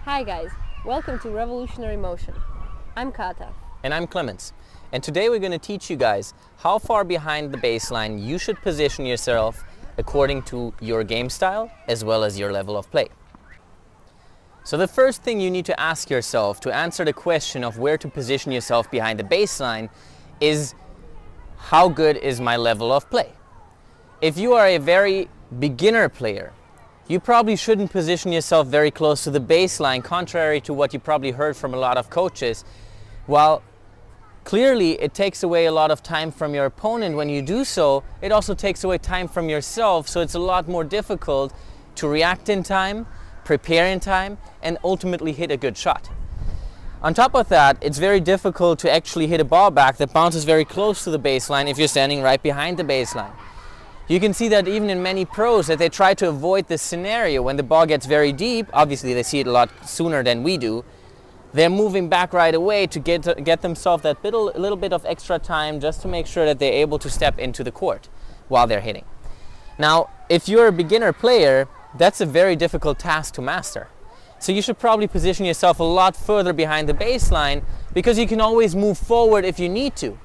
Hi guys, welcome to Revolutionary Motion. I'm Kata. And I'm Clemens. And today we're going to teach you guys how far behind the baseline you should position yourself according to your game style as well as your level of play. So the first thing you need to ask yourself to answer the question of where to position yourself behind the baseline is, how good is my level of play? If you are a very beginner player, you probably shouldn't position yourself very close to the baseline, contrary to what you probably heard from a lot of coaches. While clearly it takes away a lot of time from your opponent when you do so, it also takes away time from yourself, so it's a lot more difficult to react in time, prepare in time, and ultimately hit a good shot. On top of that, it's very difficult to actually hit a ball back that bounces very close to the baseline if you're standing right behind the baseline. You can see that even in many pros that they try to avoid this scenario. When the ball gets very deep, obviously they see it a lot sooner than we do, they're moving back right away to get themselves that little bit of extra time just to make sure that they're able to step into the court while they're hitting. Now, if you're a beginner player, that's a very difficult task to master. So you should probably position yourself a lot further behind the baseline, because you can always move forward if you need to,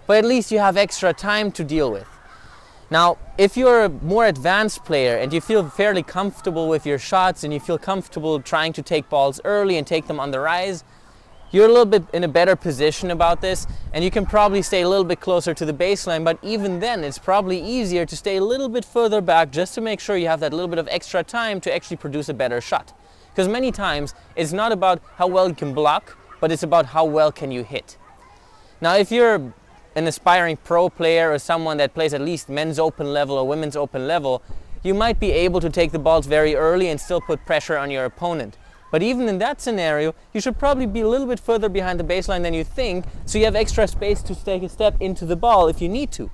but at least you have extra time to deal with. Now, if you're a more advanced player and you feel fairly comfortable with your shots and you feel comfortable trying to take balls early and take them on the rise, you're a little bit in a better position about this, and you can probably stay a little bit closer to the baseline. But even then, it's probably easier to stay a little bit further back just to make sure you have that little bit of extra time to actually produce a better shot. Because many times it's not about how well you can block, but it's about how well can you hit. Now, if you're an aspiring pro player or someone that plays at least men's open level or women's open level, you might be able to take the balls very early and still put pressure on your opponent. But even in that scenario, you should probably be a little bit further behind the baseline than you think, so you have extra space to take a step into the ball if you need to,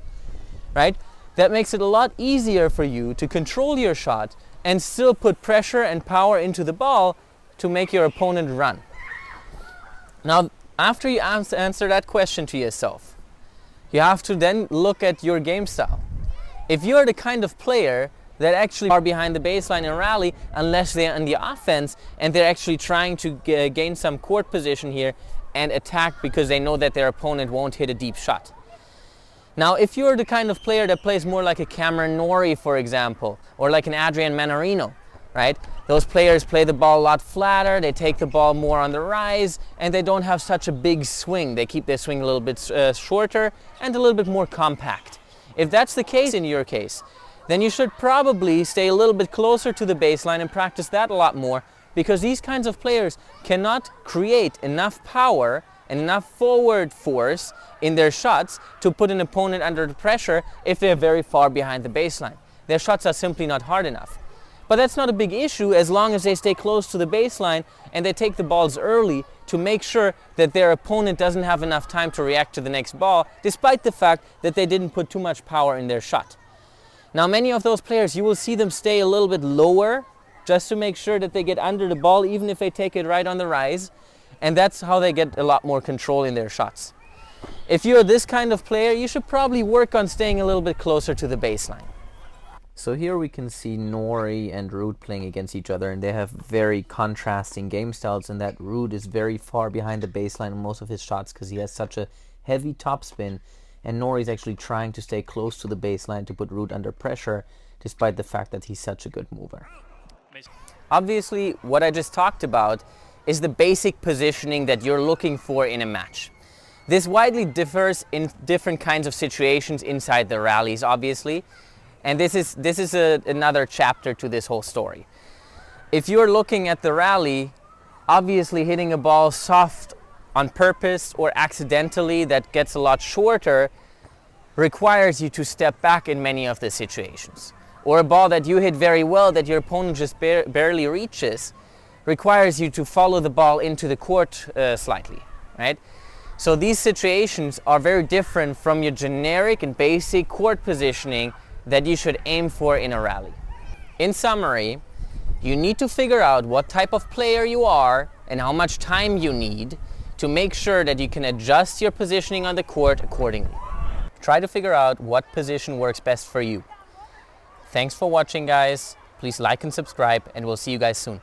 right? That makes it a lot easier for you to control your shot and still put pressure and power into the ball to make your opponent run. Now, after you answer that question to yourself, you have to then look at your game style. If you're the kind of player that actually are behind the baseline in rally, unless they're on the offense and they're actually trying to gain some court position here and attack because they know that their opponent won't hit a deep shot. Now, if you're the kind of player that plays more like a Cameron Norrie, for example, or like an Adrian Manarino, right? Those players play the ball a lot flatter, they take the ball more on the rise, and they don't have such a big swing. They keep their swing a little bit shorter and a little bit more compact. If that's the case in your case, then you should probably stay a little bit closer to the baseline and practice that a lot more, because these kinds of players cannot create enough power and enough forward force in their shots to put an opponent under the pressure if they're very far behind the baseline. Their shots are simply not hard enough. But that's not a big issue as long as they stay close to the baseline and they take the balls early to make sure that their opponent doesn't have enough time to react to the next ball, despite the fact that they didn't put too much power in their shot. Now, many of those players, you will see them stay a little bit lower just to make sure that they get under the ball, even if they take it right on the rise. And that's how they get a lot more control in their shots. If you're this kind of player, you should probably work on staying a little bit closer to the baseline. So here we can see Norrie and Ruud playing against each other, and they have very contrasting game styles, and that Ruud is very far behind the baseline in most of his shots because he has such a heavy topspin, and Norrie's actually trying to stay close to the baseline to put Ruud under pressure, despite the fact that he's such a good mover. Obviously, what I just talked about is the basic positioning that you're looking for in a match. This widely differs in different kinds of situations inside the rallies, obviously. And this is another chapter to this whole story. If you're looking at the rally, obviously hitting a ball soft on purpose or accidentally that gets a lot shorter requires you to step back in many of the situations. Or a ball that you hit very well that your opponent just barely reaches requires you to follow the ball into the court slightly, right? So these situations are very different from your generic and basic court positioning that you should aim for in a rally. In summary, you need to figure out what type of player you are and how much time you need to make sure that you can adjust your positioning on the court accordingly. Try to figure out what position works best for you. Thanks for watching, guys. Please like and subscribe, and we'll see you guys soon.